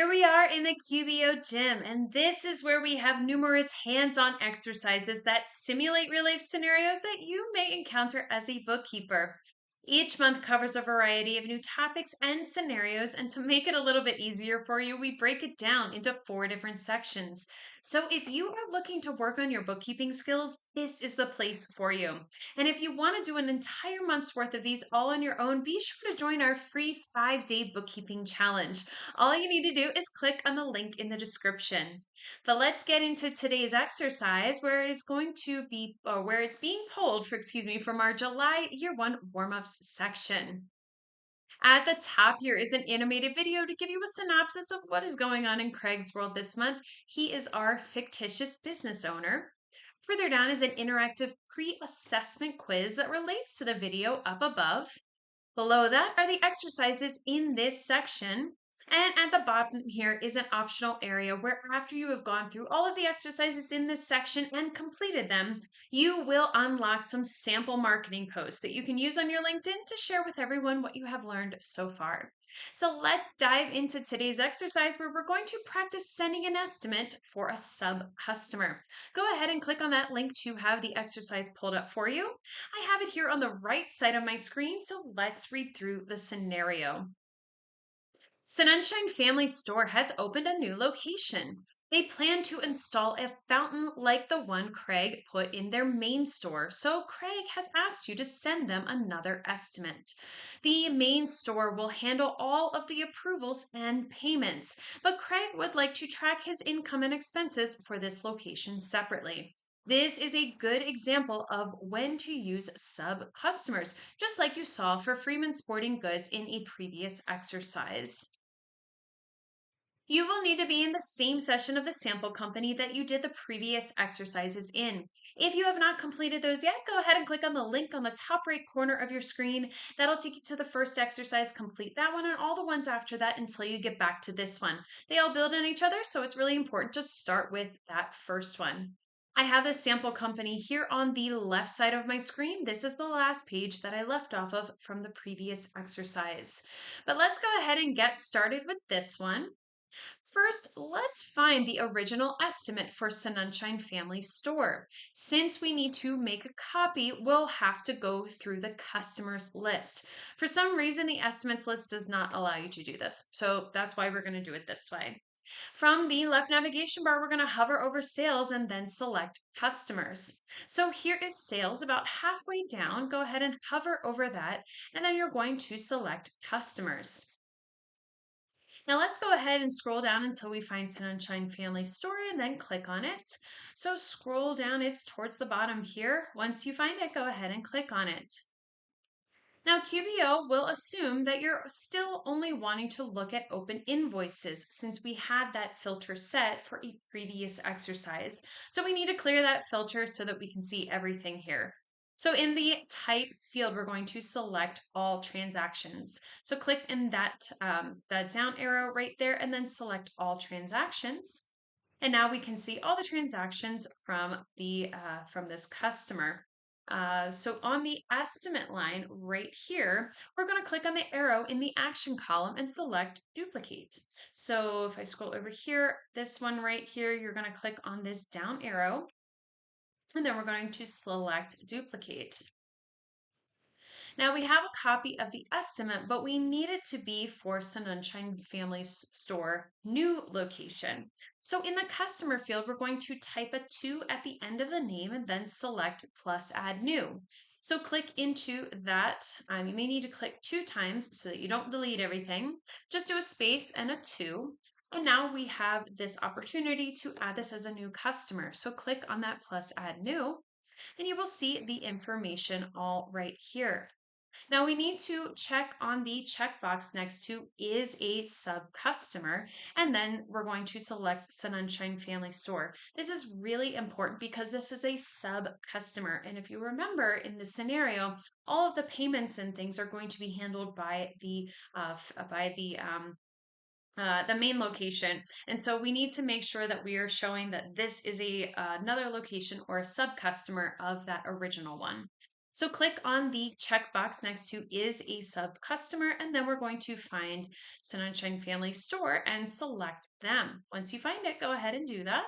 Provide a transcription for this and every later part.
Here we are in the QBO gym, and this is where we have numerous hands-on exercises that simulate real-life scenarios that you may encounter as a bookkeeper. Each month covers a variety of new topics and scenarios, and to make it a little bit easier for you, we break it down into 4 different sections. So if you are looking to work on your bookkeeping skills, this is the place for you. And if you want to do an entire month's worth of these all on your own, be sure to join our free 5-day bookkeeping challenge. All you need to do is click on the link in the description. But let's get into today's exercise where it is going to be, or where it's being pulled from our July Year 1 warm-ups section. At the top here is an animated video to give you a synopsis of what is going on in Craig's world this month. He is our fictitious business owner. Further down is an interactive pre-assessment quiz that relates to the video up above. Below that are the exercises in this section. And at the bottom here is an optional area where after you have gone through all of the exercises in this section and completed them, you will unlock some sample marketing posts that you can use on your LinkedIn to share with everyone what you have learned so far. So let's dive into today's exercise where we're going to practice sending an estimate for a sub-customer. Go ahead and click on that link to have the exercise pulled up for you. I have it here on the right side of my screen, so let's read through the scenario. Sunshine Family Store has opened a new location. They plan to install a fountain like the one Craig put in their main store, so Craig has asked you to send them another estimate. The main store will handle all of the approvals and payments, but Craig would like to track his income and expenses for this location separately. This is a good example of when to use sub customers, just like you saw for Freeman Sporting Goods in a previous exercise. You will need to be in the same session of the sample company that you did the previous exercises in. If you have not completed those yet, go ahead and click on the link on the top right corner of your screen. That'll take you to the first exercise. Complete that one and all the ones after that until you get back to this one. They all build on each other, so it's really important to start with that first one. I have the sample company here on the left side of my screen. This is the last page that I left off of from the previous exercise. But let's go ahead and get started with this one. First, let's find the original estimate for Sunshine Family Store. Since we need to make a copy, we'll have to go through the customers list. For some reason, the estimates list does not allow you to do this. So that's why we're going to do it this way. From the left navigation bar, we're going to hover over sales and then select customers. So here is sales about halfway down. Go ahead and hover over that, and then you're going to select customers. Now let's go ahead and scroll down until we find Sunshine Family Store and then click on it. So scroll down, it's towards the bottom here. Once you find it, go ahead and click on it. Now QBO will assume that you're still only wanting to look at open invoices since we had that filter set for a previous exercise. So we need to clear that filter so that we can see everything here. So in the type field, we're going to select all transactions. So click in that down arrow right there and then select all transactions. And now we can see all the transactions from this customer. So on the estimate line right here, we're going to click on the arrow in the action column and select duplicate. So if I scroll over here, this one right here, you're going to click on this down arrow, and then we're going to select duplicate. Now we have a copy of the estimate, but we need it to be for Sunshine Family Store new location. So in the customer field, we're going to type a 2 at the end of the name and then select plus add new. So click into that. You may need to click 2 times so that you don't delete everything. Just do a space and a 2. And now we have this opportunity to add this as a new customer. So click on that plus add new, and you will see the information all right here. Now we need to check on the checkbox next to is a sub customer, and then we're going to select Sunshine Family Store. This is really important because this is a sub customer. And if you remember in this scenario, all of the payments and things are going to be handled by the main location. And so we need to make sure that we are showing that this is another location or a sub customer of that original one. So click on the checkbox next to is a sub customer, and then we're going to find Sunshine Family Store and select them. Once you find it, go ahead and do that.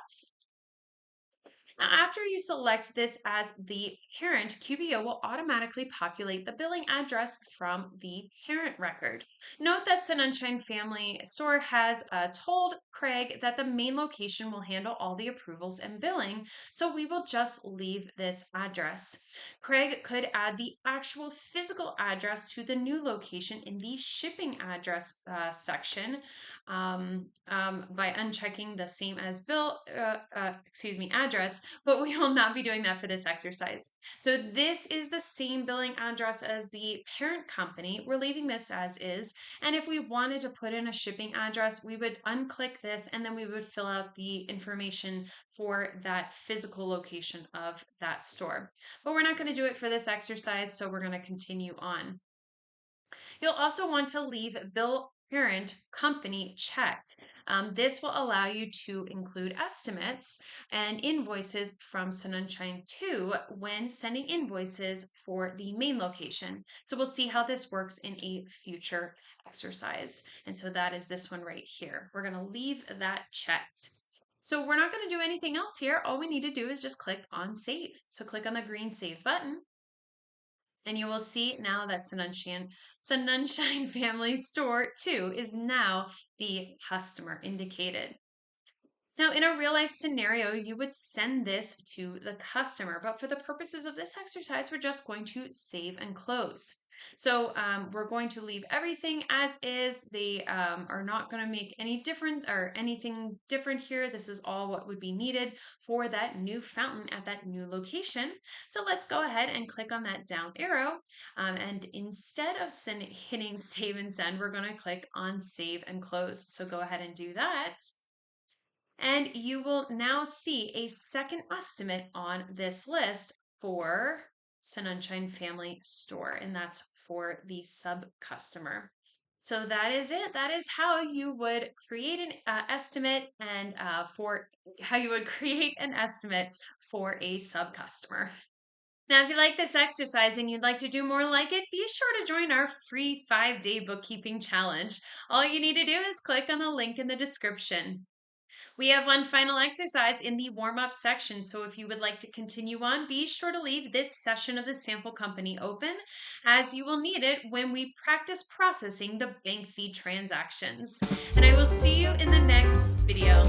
Now, after you select this as the parent, QBO will automatically populate the billing address from the parent record. Note that Sunshine Family Store has told Craig that the main location will handle all the approvals and billing, so we will just leave this address. Craig could add the actual physical address to the new location in the shipping address section by unchecking the same as address, but we will not be doing that for this exercise. So this is the same billing address as the parent company. We're leaving this as is. And if we wanted to put in a shipping address, we would unclick this and then we would fill out the information for that physical location of that store. But we're not going to do it for this exercise, so we're going to continue on. You'll also want to leave bill parent company checked. This will allow you to include estimates and invoices from Sunshine 2 when sending invoices for the main location. So we'll see how this works in a future exercise. And so that is this one right here. We're going to leave that checked. So we're not going to do anything else here. All we need to do is just click on save. So click on the green save button. And you will see now that Sunshine Family Store 2 is now the customer indicated. Now, in a real life scenario, you would send this to the customer, but for the purposes of this exercise, we're just going to save and close. So we're going to leave everything as is. They are not going to make any different or anything different here. This is all what would be needed for that new fountain at that new location. So let's go ahead and click on that down arrow. And instead of hitting save and send, we're going to click on save and close. So go ahead and do that. And you will now see a second estimate on this list for Sunshine Family Store, and that's for the sub customer. So that is it. That is how you would create an estimate and for how you would create an estimate for a sub customer. Now, if you like this exercise and you'd like to do more like it, be sure to join our free 5-day bookkeeping challenge. All you need to do is click on the link in the description. We have one final exercise in the warm-up section, so if you would like to continue on, be sure to leave this session of the sample company open, as you will need it when we practice processing the bank fee transactions. And I will see you in the next video.